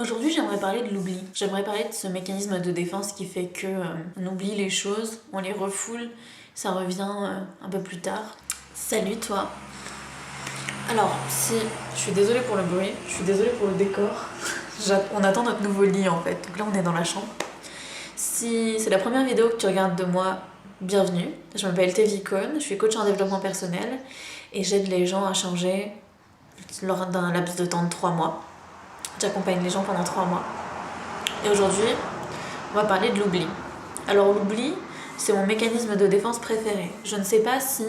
Aujourd'hui, j'aimerais parler de l'oubli. J'aimerais parler de ce mécanisme de défense qui fait que on oublie les choses, on les refoule, ça revient un peu plus tard. Salut toi. Alors, si je suis désolée pour le bruit, je suis désolée pour le décor. On attend notre nouveau lit en fait. Donc là, on est dans la chambre. Si c'est la première vidéo que tu regardes de moi, bienvenue. Je m'appelle Tevi Cohn, je suis coach en développement personnel et j'aide les gens à changer lors d'un laps de temps de 3 mois. J'accompagne les gens pendant 3 mois. Et aujourd'hui, on va parler de l'oubli. Alors l'oubli, c'est mon mécanisme de défense préféré. Je ne sais pas si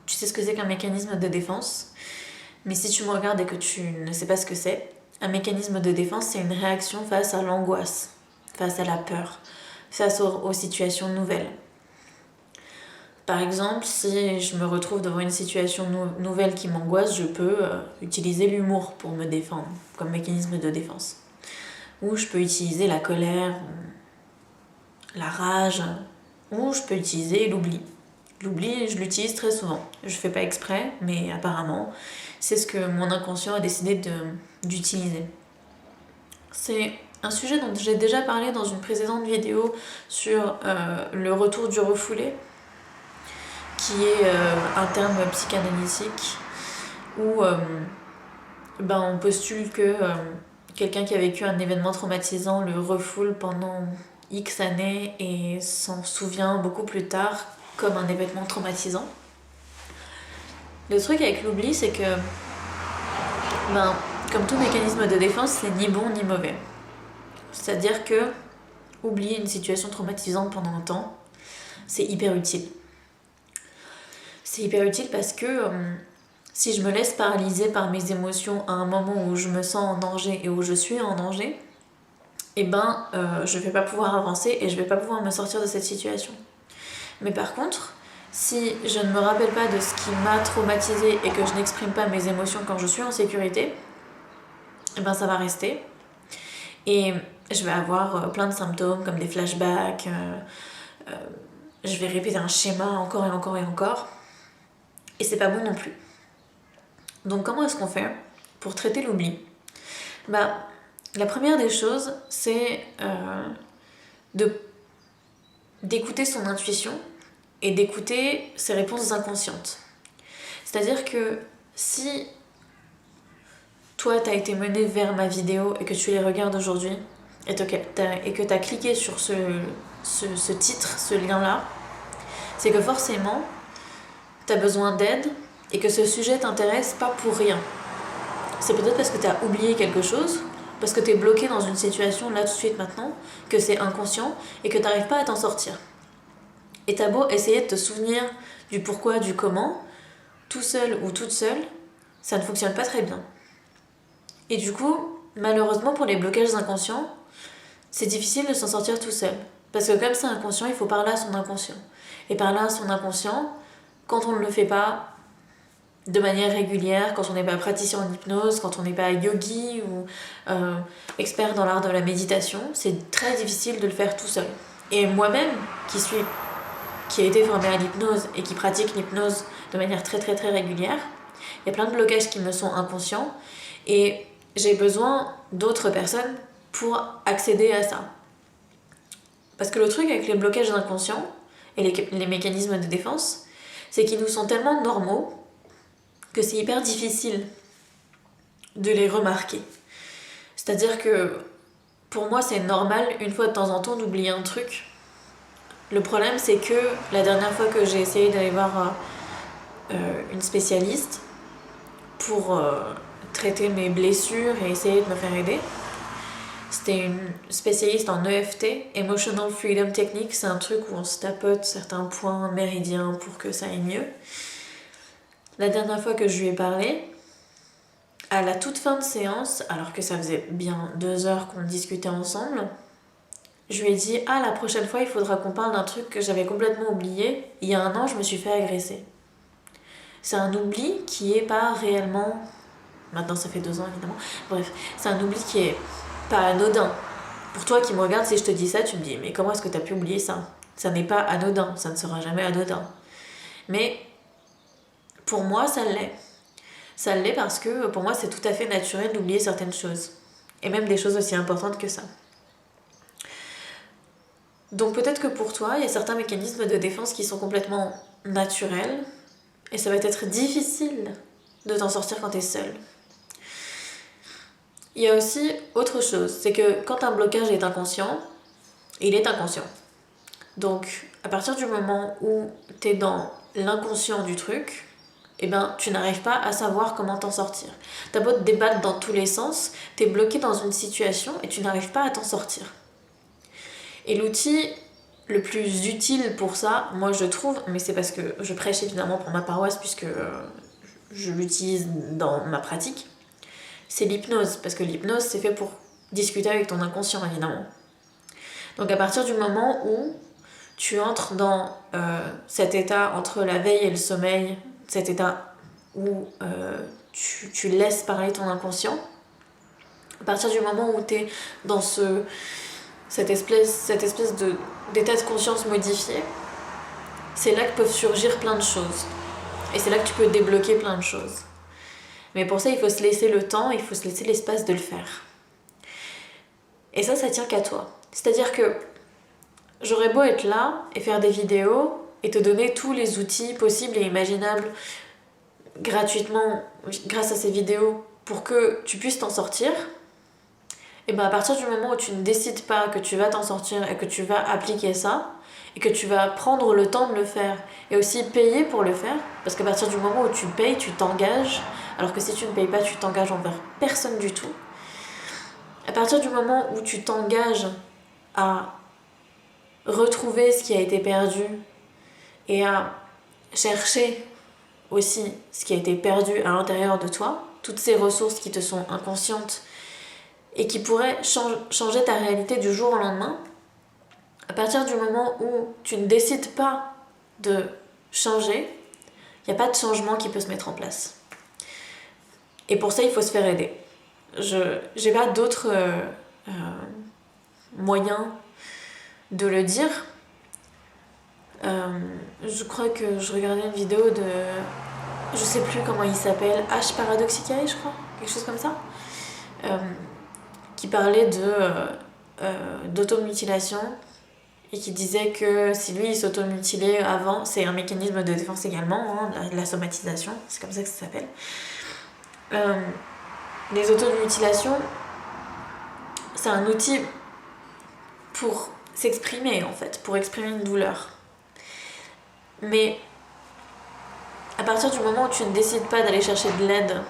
tu sais ce que c'est qu'un mécanisme de défense, mais si tu me regardes et que tu ne sais pas ce que c'est, un mécanisme de défense, c'est une réaction face à l'angoisse, face à la peur, face aux situations nouvelles. Par exemple, si je me retrouve devant une situation nouvelle qui m'angoisse, je peux utiliser l'humour pour me défendre, comme mécanisme de défense. Ou je peux utiliser la colère, la rage, ou je peux utiliser l'oubli. L'oubli, je l'utilise très souvent. Je fais pas exprès, mais apparemment, c'est ce que mon inconscient a décidé d'utiliser. C'est un sujet dont j'ai déjà parlé dans une précédente vidéo sur le retour du refoulé, qui est un terme psychanalytique où on postule que quelqu'un qui a vécu un événement traumatisant le refoule pendant X années et s'en souvient beaucoup plus tard comme un événement traumatisant. Le truc avec l'oubli, c'est que comme tout mécanisme de défense, c'est ni bon ni mauvais. C'est-à-dire que oublier une situation traumatisante pendant un temps, c'est hyper utile. C'est hyper utile parce que si je me laisse paralyser par mes émotions à un moment où je me sens en danger et où je suis en danger, je vais pas pouvoir avancer et je vais pas pouvoir me sortir de cette situation. Mais par contre, si je ne me rappelle pas de ce qui m'a traumatisée et que je n'exprime pas mes émotions quand je suis en sécurité, ça va rester. Et je vais avoir plein de symptômes comme des flashbacks, je vais répéter un schéma encore et encore et encore. Et c'est pas bon non plus. Donc comment est-ce qu'on fait pour traiter l'oubli ? La première des choses, c'est d'écouter son intuition et d'écouter ses réponses inconscientes. C'est-à-dire que si toi t'as été mené vers ma vidéo et que tu les regardes aujourd'hui et que t'as cliqué sur ce titre, ce lien-là, c'est que forcément t'as besoin d'aide et que ce sujet t'intéresse pas pour rien. C'est peut-être parce que t'as oublié quelque chose, parce que t'es bloqué dans une situation là tout de suite maintenant, que c'est inconscient et que t'arrives pas à t'en sortir. Et t'as beau essayer de te souvenir du pourquoi, du comment, tout seul ou toute seule, ça ne fonctionne pas très bien. Et du coup, malheureusement pour les blocages inconscients, c'est difficile de s'en sortir tout seul. Parce que comme c'est inconscient, il faut parler à son inconscient. Et parler à son inconscient, quand on ne le fait pas de manière régulière, quand on n'est pas praticien en hypnose, quand on n'est pas yogi ou expert dans l'art de la méditation, c'est très difficile de le faire tout seul. Et moi-même, qui a été formée à l'hypnose et qui pratique l'hypnose de manière très très très régulière, il y a plein de blocages qui me sont inconscients et j'ai besoin d'autres personnes pour accéder à ça. Parce que le truc avec les blocages inconscients et les mécanismes de défense, c'est qu'ils nous sont tellement normaux que c'est hyper difficile de les remarquer. C'est-à-dire que pour moi, c'est normal, une fois de temps en temps, d'oublier un truc. Le problème, c'est que la dernière fois que j'ai essayé d'aller voir une spécialiste pour traiter mes blessures et essayer de me faire aider, c'était une spécialiste en EFT, Emotional Freedom Technique. C'est un truc où on se tapote certains points méridiens pour que ça aille mieux. La dernière fois que je lui ai parlé, à la toute fin de séance, alors que ça faisait bien 2 heures qu'on discutait ensemble, je lui ai dit « Ah, la prochaine fois, il faudra qu'on parle d'un truc que j'avais complètement oublié. Il y a 1 an, je me suis fait agresser. » C'est un oubli qui est pas réellement... Maintenant, ça fait 2 ans, évidemment. Bref, c'est un oubli qui est pas anodin. Pour toi qui me regarde, si je te dis ça, tu me dis « Mais comment est-ce que t'as pu oublier ça ?» Ça n'est pas anodin, ça ne sera jamais anodin. Mais pour moi, ça l'est. Ça l'est parce que pour moi, c'est tout à fait naturel d'oublier certaines choses. Et même des choses aussi importantes que ça. Donc peut-être que pour toi, il y a certains mécanismes de défense qui sont complètement naturels, et ça va être difficile de t'en sortir quand t'es seul. Il y a aussi autre chose, c'est que quand un blocage est inconscient, il est inconscient. Donc à partir du moment où t'es dans l'inconscient du truc, eh ben, tu n'arrives pas à savoir comment t'en sortir. T'as beau te débattre dans tous les sens, t'es bloqué dans une situation et tu n'arrives pas à t'en sortir. Et l'outil le plus utile pour ça, moi je trouve, mais c'est parce que je prêche évidemment pour ma paroisse puisque je l'utilise dans ma pratique, c'est l'hypnose. Parce que l'hypnose, c'est fait pour discuter avec ton inconscient, évidemment. Donc à partir du moment où tu entres dans cet état entre la veille et le sommeil, cet état où tu laisses parler ton inconscient, à partir du moment où tu es dans cette espèce d'état de conscience modifié, c'est là que peuvent surgir plein de choses. Et c'est là que tu peux débloquer plein de choses. Mais pour ça, il faut se laisser le temps, il faut se laisser l'espace de le faire. Et ça tient qu'à toi. C'est-à-dire que j'aurais beau être là et faire des vidéos et te donner tous les outils possibles et imaginables gratuitement grâce à ces vidéos pour que tu puisses t'en sortir, et ben à partir du moment où tu ne décides pas que tu vas t'en sortir et que tu vas appliquer ça et que tu vas prendre le temps de le faire et aussi payer pour le faire, parce qu'à partir du moment où tu payes, tu t'engages, alors que si tu ne payes pas, tu t'engages envers personne du tout. À partir du moment où tu t'engages à retrouver ce qui a été perdu et à chercher aussi ce qui a été perdu à l'intérieur de toi, toutes ces ressources qui te sont inconscientes et qui pourraient changer ta réalité du jour au lendemain, à partir du moment où tu ne décides pas de changer, il n'y a pas de changement qui peut se mettre en place. Et pour ça, il faut se faire aider. Je n'ai pas d'autres moyens de le dire. Je crois que je regardais une vidéo de... Je sais plus comment il s'appelle, H Paradoxicae, je crois, quelque chose comme ça, qui parlait d'automutilation et qui disait que si lui il s'automutilait avant, c'est un mécanisme de défense également, hein, la somatisation, c'est comme ça que ça s'appelle. Les automutilations, c'est un outil pour s'exprimer en fait, pour exprimer une douleur. Mais à partir du moment où tu ne décides pas d'aller chercher de l'aide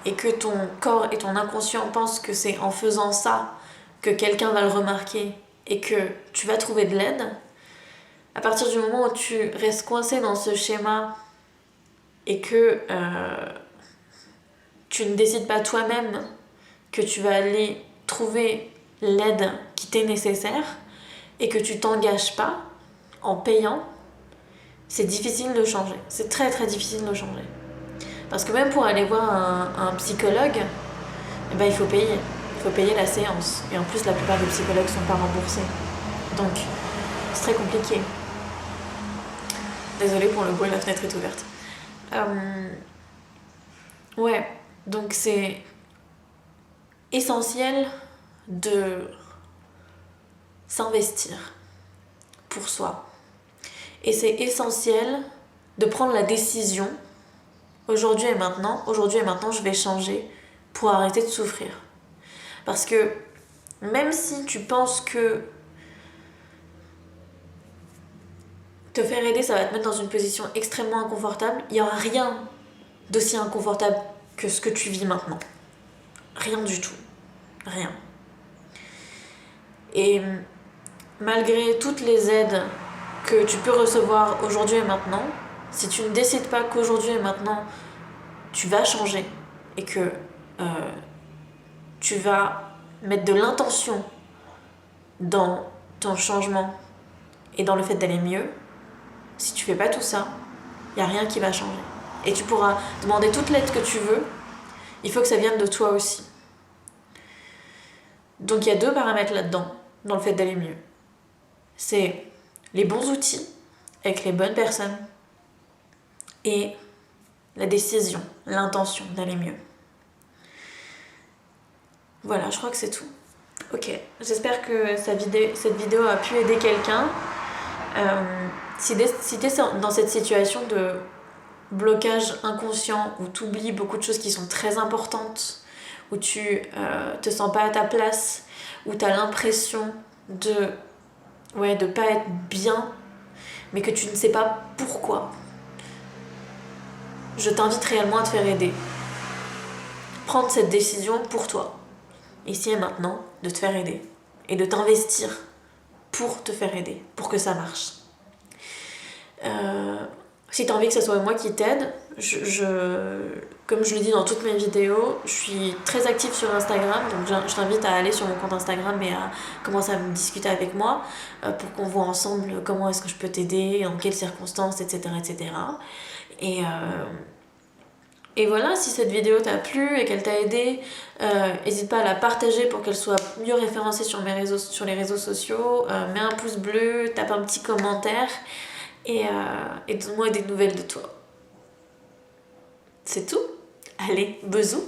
et que ton corps et ton inconscient pensent que c'est en faisant ça que quelqu'un va le remarquer et que tu vas trouver de l'aide, à partir du moment où tu restes coincé dans ce schéma et que tu ne décides pas toi-même que tu vas aller trouver l'aide qui t'est nécessaire et que tu t'engages pas en payant, c'est difficile de changer. C'est très très difficile de changer. Parce que même pour aller voir un psychologue, eh ben, il faut payer. Il faut payer la séance. Et en plus, la plupart des psychologues ne sont pas remboursés. Donc, c'est très compliqué. Désolée pour le bruit, la fenêtre est ouverte. Ouais, donc c'est essentiel de s'investir pour soi. Et c'est essentiel de prendre la décision, aujourd'hui et maintenant, je vais changer pour arrêter de souffrir. Parce que même si tu penses que te faire aider, ça va te mettre dans une position extrêmement inconfortable, il n'y aura rien d'aussi inconfortable que ce que tu vis maintenant. Rien du tout. Rien. Et malgré toutes les aides que tu peux recevoir aujourd'hui et maintenant, si tu ne décides pas qu'aujourd'hui et maintenant, tu vas changer et que tu vas mettre de l'intention dans ton changement et dans le fait d'aller mieux, si tu fais pas tout ça, il n'y a rien qui va changer. Et tu pourras demander toute l'aide que tu veux, il faut que ça vienne de toi aussi. Donc il y a 2 paramètres là-dedans, dans le fait d'aller mieux. C'est les bons outils, avec les bonnes personnes, et la décision, l'intention d'aller mieux. Voilà, je crois que c'est tout. Ok, j'espère que cette vidéo a pu aider quelqu'un. Si t'es dans cette situation de blocage inconscient où tu oublies beaucoup de choses qui sont très importantes, où tu te sens pas à ta place, où tu as l'impression de pas être bien, mais que tu ne sais pas pourquoi, je t'invite réellement à te faire aider. Prendre cette décision pour toi, ici et maintenant, de te faire aider et de t'investir pour te faire aider, pour que ça marche. Si tu as envie que ce soit moi qui t'aide, comme je le dis dans toutes mes vidéos, je suis très active sur Instagram, donc je t'invite à aller sur mon compte Instagram et à commencer à me discuter avec moi pour qu'on voit ensemble comment est-ce que je peux t'aider, dans quelles circonstances, etc. etc. Et voilà, si cette vidéo t'a plu et qu'elle t'a aidé, n'hésite pas à la partager pour qu'elle soit mieux référencée sur les réseaux sociaux. Mets un pouce bleu, tape un petit commentaire et donne-moi des nouvelles de toi. C'est tout. Allez, bisous.